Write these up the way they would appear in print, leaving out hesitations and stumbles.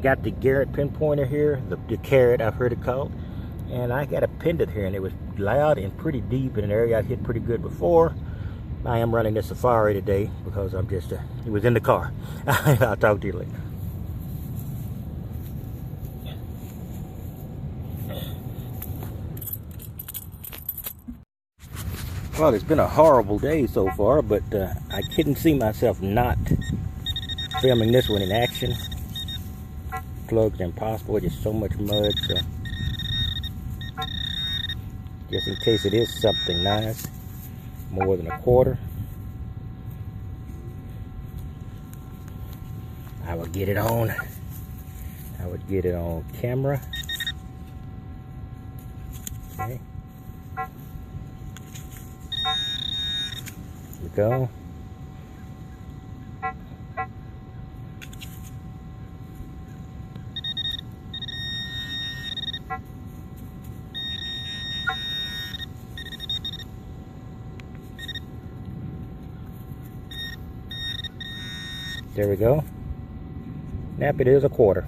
got the Garrett pinpointer here, the Carrot I've heard it called, and I got a pendant here, and it was loud and pretty deep in an area I hit pretty good before. I am running the Safari today because I'm just, it was in the car. I'll talk to you later. Well, it's been a horrible day so far, but I couldn't see myself not filming this one in action. Plug's impossible, just so much mud, so just in case it is something nice, more than a quarter, I would get it on. I would get it on camera. Okay. Here we go. There we go. Nap, it is a quarter.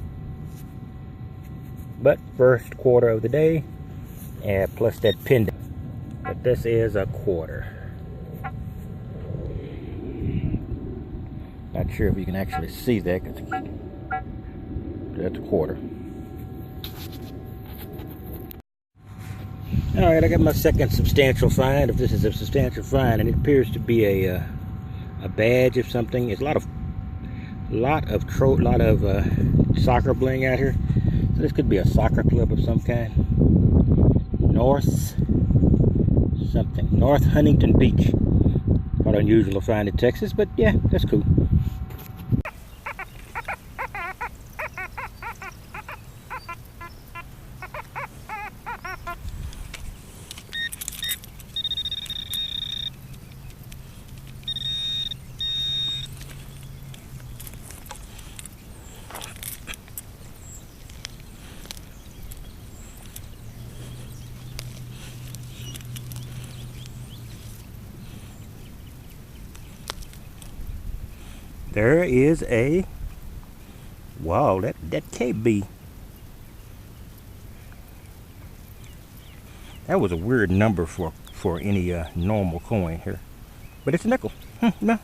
But first quarter of the day, and plus that pendant. But this is a quarter. Not sure if you can actually see that, because that's a quarter. Alright, I got my second substantial find, if this is a substantial find, and it appears to be a badge of something. It's a lot of soccer bling out here. So this could be a soccer club of some kind. North Huntington Beach. Quite unusual to find in Texas, but yeah, that's cool. There is a, wow, that can't be. That was a weird number for any normal coin here. But it's a nickel. No,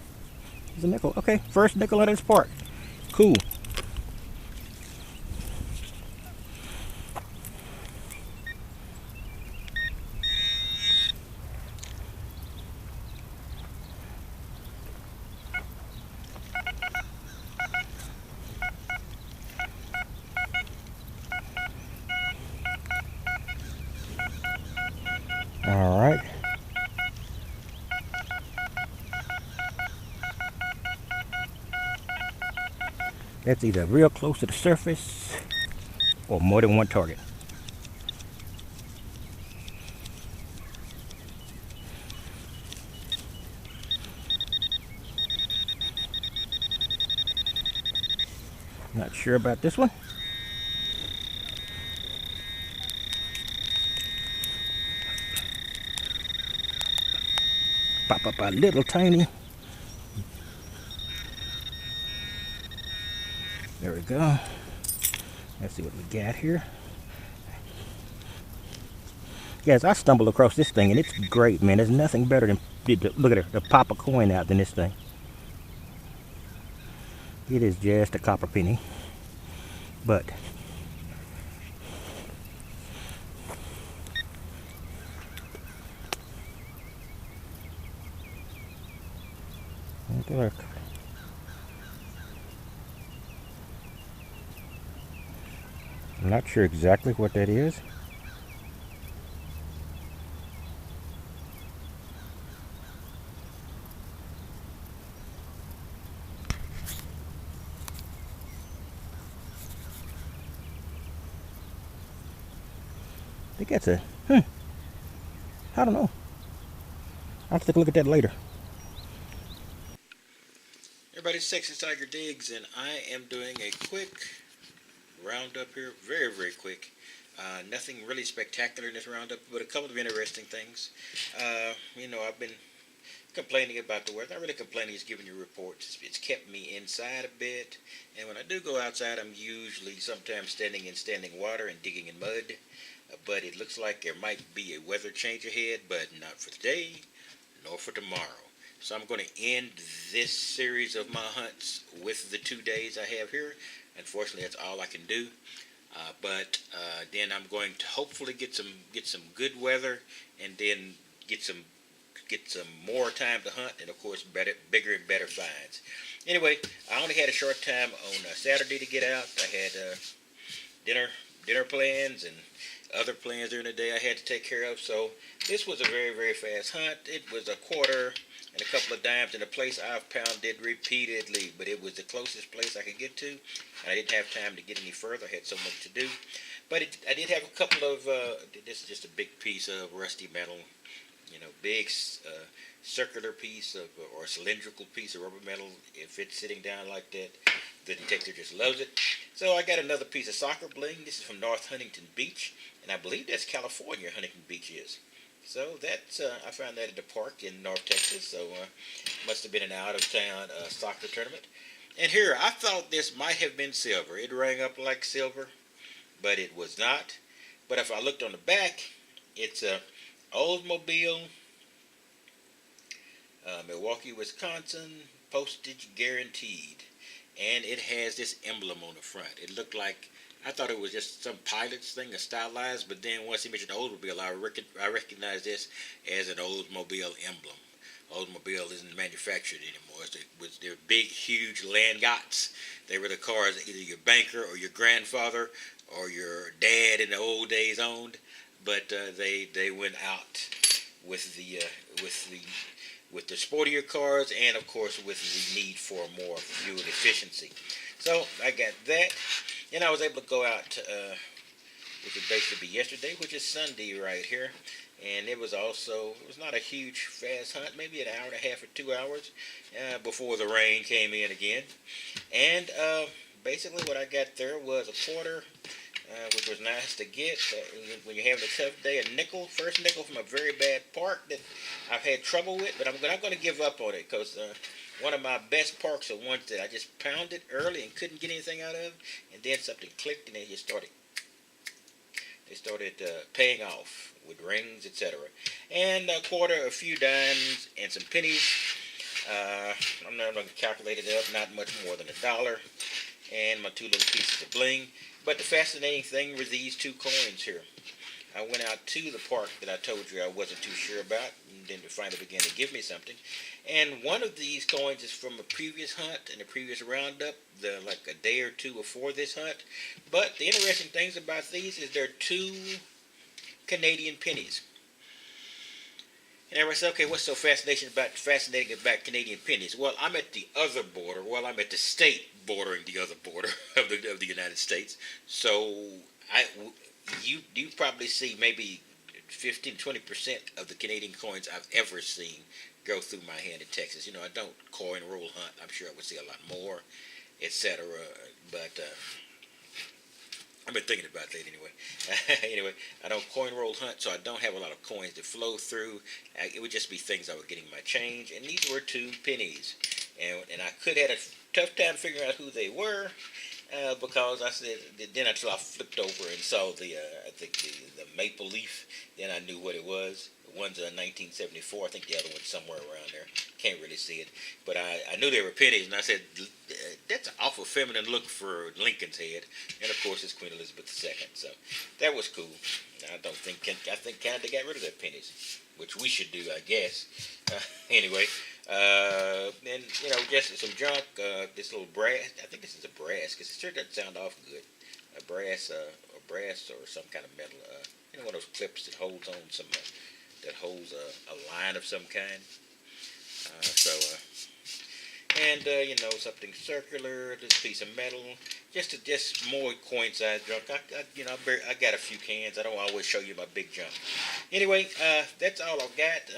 it's a nickel. Okay, first nickel at its part. Cool. All right. That's either real close to the surface or more than one target. Not sure about this one. Pop up a little tiny. There we go. Let's see what we got here. Guys, I stumbled across this thing and it's great, man. There's nothing better than, look at it, to pop a coin out than this thing. It is just a copper penny. But look. I'm not sure exactly what that is. I think that's a, I don't know. I'll have to take a look at that later. Everybody, it's Texas Tiger Diggs, and I am doing a quick roundup here. Very, very quick. Nothing really spectacular in this roundup, but a couple of interesting things. You know, I've been complaining about the weather. Not really complaining, it's giving you reports. It's kept me inside a bit. And when I do go outside, I'm usually sometimes standing in standing water and digging in mud. But it looks like there might be a weather change ahead, but not for today, nor for tomorrow. So I'm going to end this series of my hunts with the 2 days I have here. Unfortunately, that's all I can do. But then I'm going to hopefully get some good weather, and then get some more time to hunt, and of course bigger and better finds. Anyway, I only had a short time on Saturday to get out. I had dinner plans and other plans during the day I had to take care of. So this was a very, very fast hunt. It was a quarter and a couple of dimes in a place I've pounded repeatedly, but it was the closest place I could get to, and I didn't have time to get any further. I had so much to do. But I did have a couple of, this is just a big piece of rusty metal, big circular piece of, or cylindrical piece of rubber metal. If it's sitting down like that, the detector just loves it. So I got another piece of soccer bling. This is from North Huntington Beach, and I believe that's California, Huntington Beach is. So that's, I found that at the park in North Texas, so must have been an out-of-town soccer tournament. And here, I thought this might have been silver. It rang up like silver, but it was not. But if I looked on the back, it's a Oldsmobile, Milwaukee, Wisconsin, postage guaranteed. And it has this emblem on the front. It looked like, I thought it was just some pilot's thing, a stylized, but then once he mentioned Oldsmobile, I recognized this as an Oldsmobile emblem. Oldsmobile isn't manufactured anymore. They're big, huge land yachts. They were the cars that either your banker or your grandfather or your dad in the old days owned, but they went out with the sportier cars, and of course with the need for more fuel efficiency. So I got that, and I was able to go out, which would basically be yesterday, which is Sunday right here. And it was not a huge fast hunt, maybe an hour and a half or 2 hours before the rain came in again. And basically what I got there was a quarter, which was nice to get. When you're having a tough day, first nickel from a very bad park that I've had trouble with, but I'm not going to give up on it, because one of my best parks are ones that I just pounded early and couldn't get anything out of, and then something clicked and they started paying off with rings, etc. And a quarter, a few dimes, and some pennies. I'm not going to calculate it up, not much more than $1. And my 2 little pieces of bling. But the fascinating thing were these 2 coins here. I went out to the park that I told you I wasn't too sure about, and then they finally began to give me something. And one of these coins is from a previous hunt and a previous roundup, like a day or 2 before this hunt. But the interesting things about these is they're 2 Canadian pennies. And everybody said, okay, what's so fascinating about Canadian pennies? Well, I'm at the other border. Well, I'm at the state bordering the other border of the United States. So you probably see maybe 15-20% of the Canadian coins I've ever seen go through my hand in Texas. I don't coin roll hunt. I'm sure I would see a lot more, etc. But I've been thinking about that anyway. Anyway, I don't coin roll hunt, so I don't have a lot of coins to flow through. It would just be things I was getting my change, and these were 2 pennies. And I could have had a tough time figuring out who they were, because I said, then until I flipped over and saw the maple leaf, then I knew what it was. One's a 1974. I think the other one's somewhere around there. Can't really see it. But I knew they were pennies, and I said, that's an awful feminine look for Lincoln's head. And, of course, it's Queen Elizabeth II. So that was cool. I think Canada got rid of their pennies, which we should do, I guess. Anyway, and, just some junk. This little brass. I think this is a brass, because it sure doesn't sound awful good. A brass or some kind of metal. One of those clips that holds on some... that holds a line of some kind. Something circular, this piece of metal, just more coin-size junk. I got a few cans. I don't always show you my big junk. Anyway, that's all I've got.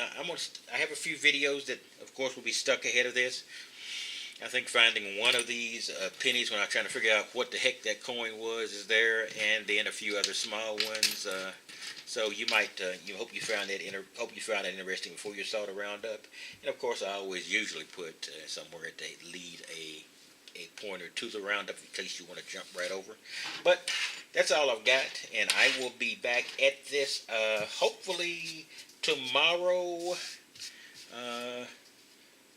I have a few videos that, of course, will be stuck ahead of this. I think finding one of these pennies when I was trying to figure out what the heck that coin was is there, and then a few other small ones. So you might, hope you found that interesting before you saw the roundup. And of course, I always usually put somewhere at the lead a pointer to the roundup in case you want to jump right over. But that's all I've got, and I will be back at this hopefully tomorrow.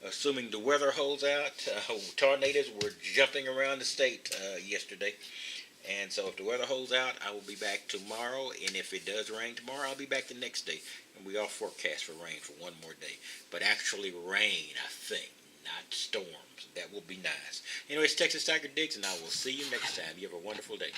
Assuming the weather holds out. Tornadoes were jumping around the state yesterday. And so if the weather holds out, I will be back tomorrow. And if it does rain tomorrow, I'll be back the next day. And we are forecast for rain for one more day. But actually rain, I think, not storms. That will be nice. Anyway, it's Texas Tiger Diggs, and I will see you next time. You have a wonderful day.